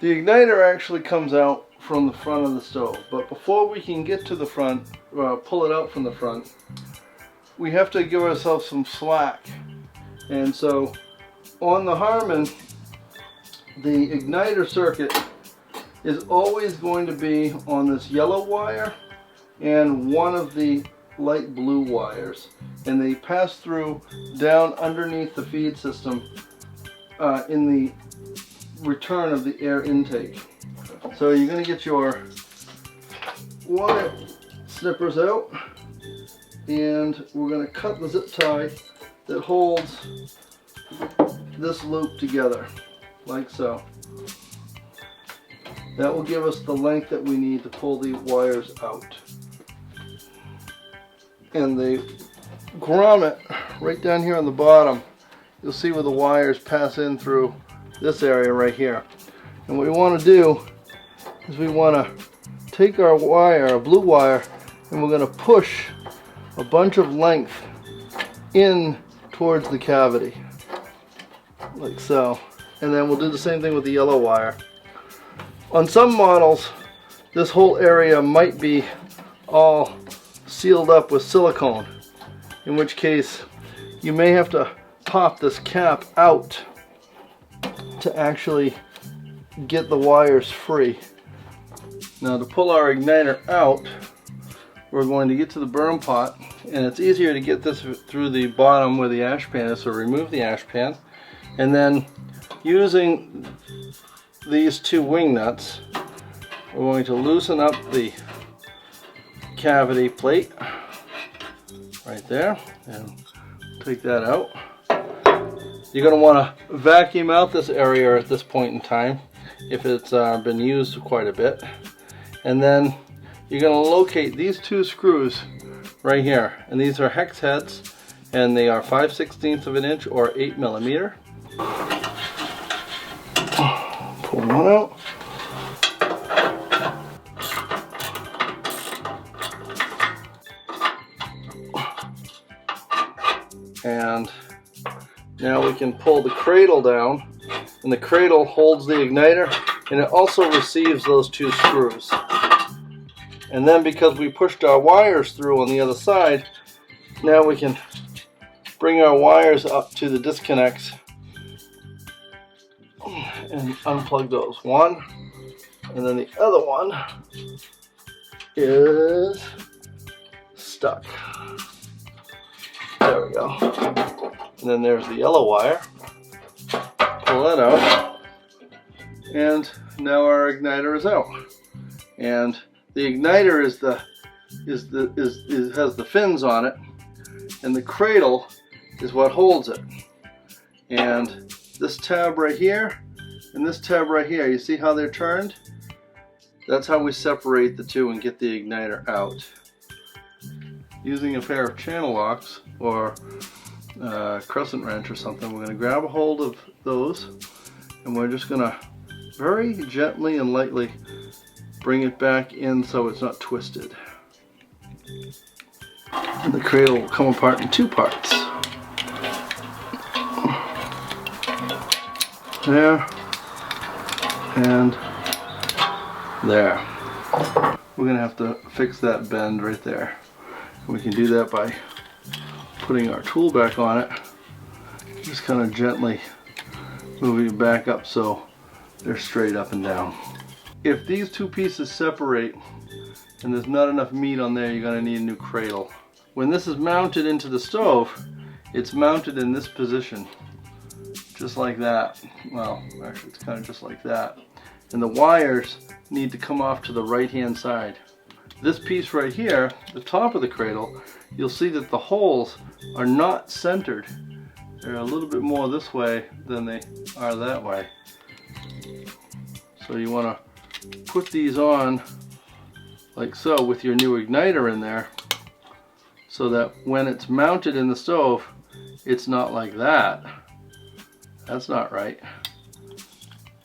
The igniter actually comes out from the front of the stove, but before we can get to the front, pull it out from the front, we have to give ourselves some slack. And so on the Harman, the igniter circuit is always going to be on this yellow wire and one of the light blue wires, and they pass through down underneath the feed system in the return of the air intake. So you're going to get your wire snippers out, and we're going to cut the zip tie that holds this loop together, like so. That will give us the length that we need to pull the wires out. And the grommet right down here on the bottom, you'll see where the wires pass in through this area right here. And what we want to do is we want to take our wire, our blue wire, and we're going to push a bunch of length in towards the cavity, like so. And then we'll do the same thing with the yellow wire. On some models, this whole area might be all sealed up with silicone, in which case you may have to pop this cap out to actually get the wires free. Now, to pull our igniter out, we're going to get to the burn pot, and it's easier to get this through the bottom where the ash pan is, so remove the ash pan, and then using these two wing nuts, we're going to loosen up the cavity plate right there and take that out. You're going to want to vacuum out this area at this point in time if it's been used quite a bit, and then you're going to locate these two screws right here, and these are hex heads, and they are 5/16 of an inch or 8 millimeter. Pull one out. And now we can pull the cradle down, and the cradle holds the igniter, and it also receives those two screws. And then, because we pushed our wires through on the other side, now we can bring our wires up to the disconnects and unplug those. One, and then the other one is stuck. There we go. And then there's the yellow wire. Pull that out, and now our igniter is out. And the igniter has the fins on it, and the cradle is what holds it. And this tab right here and this tab right here, you see how they're turned? That's how we separate the two and get the igniter out. Using a pair of channel locks or crescent wrench or something, we're going to grab a hold of those, and we're just going to very gently and lightly bring it back in so it's not twisted. And the cradle will come apart in two parts. There and there. We're going to have to fix that bend right there. And we can do that by putting our tool back on it, just kind of gently moving it back up so they're straight up and down. If these two pieces separate and there's not enough meat on there, you're going to need a new cradle. When this is mounted into the stove, it's mounted in this position, just like that. Well, actually it's kind of just like that. And the wires need to come off to the right hand side. This piece right here, the top of the cradle, you'll see that the holes are not centered. They're a little bit more this way than they are that way. So you want to put these on like so with your new igniter in there, so that when it's mounted in the stove, it's not like that. That's not right.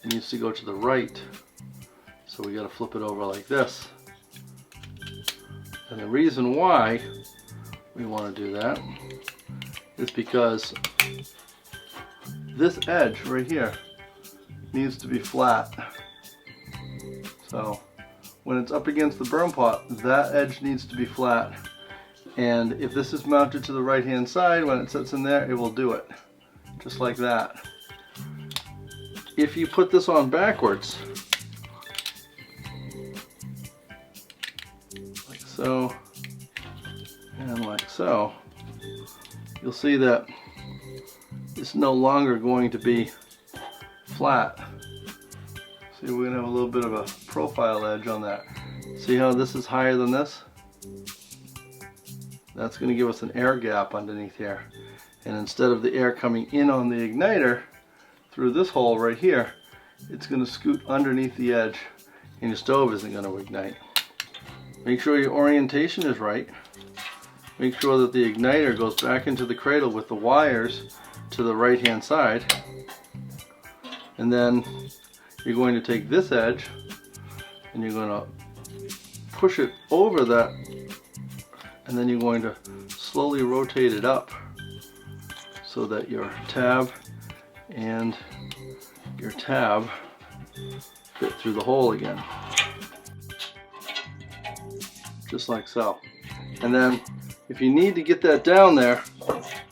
It needs to go to the right. So we got to flip it over like this. And the reason why we want to do that is because this edge right here needs to be flat. So when it's up against the burn pot, that edge needs to be flat. And if this is mounted to the right hand side, when it sits in there, it will do it. Just like that. If you put this on backwards, like so, and like so, you'll see that it's no longer going to be flat. See, we're going to have a little bit of a profile edge on that. See how this is higher than this? That's going to give us an air gap underneath here. And instead of the air coming in on the igniter through this hole right here, it's going to scoot underneath the edge and your stove isn't going to ignite. Make sure your orientation is right. Make sure that the igniter goes back into the cradle with the wires to the right hand side. And then you're going to take this edge and you're going to push it over that, and then you're going to slowly rotate it up so that your tab and your tab fit through the hole again. Just like so. And then if you need to get that down there,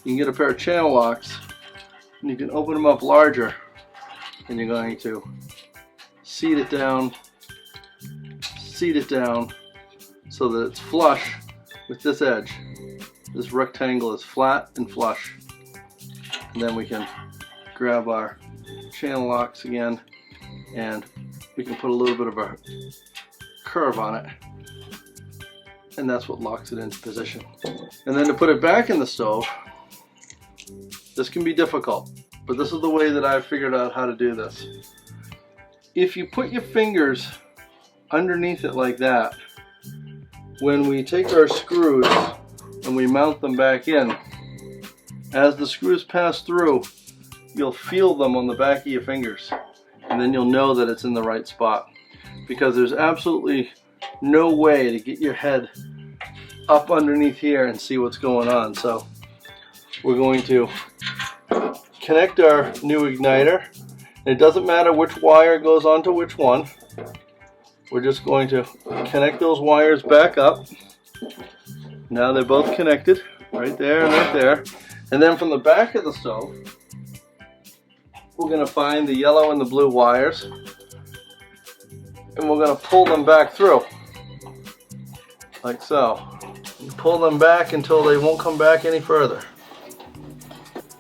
you can get a pair of channel locks and you can open them up larger, and you're going to seat it down so that it's flush with this edge. This rectangle is flat and flush. And then we can grab our channel locks again and we can put a little bit of a curve on it. And that's what locks it into position. And then to put it back in the stove, this can be difficult, but this is the way that I've figured out how to do this. If you put your fingers underneath it like that, when we take our screws and we mount them back in, as the screws pass through, you'll feel them on the back of your fingers, and then you'll know that it's in the right spot, because there's absolutely no way to get your head up underneath here and see what's going on. So we're going to connect our new igniter. It doesn't matter which wire goes onto which one. We're just going to connect those wires back up. Now they're both connected, right there and right there. And then from the back of the stove, we're going to find the yellow and the blue wires, and we're going to pull them back through, like so. You pull them back until they won't come back any further.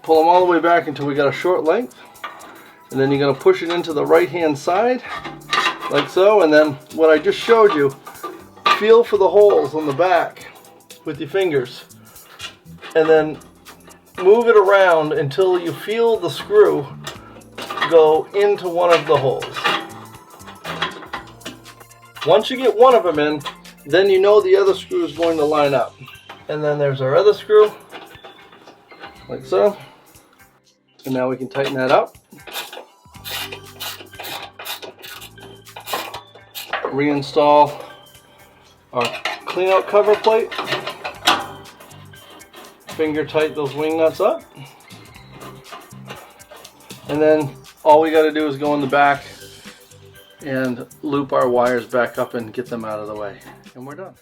Pull them all the way back until we got a short length, and then you're going to push it into the right hand side, like so. And then what I just showed you, feel for the holes on the back with your fingers, and then move it around until you feel the screw go into one of the holes. Once you get one of them in, then you know the other screw is going to line up. And then there's our other screw, like so. And now we can tighten that up. Reinstall our clean out cover plate. Finger tight those wing nuts up. And then all we got to do is go in the back and loop our wires back up and get them out of the way. And we're done.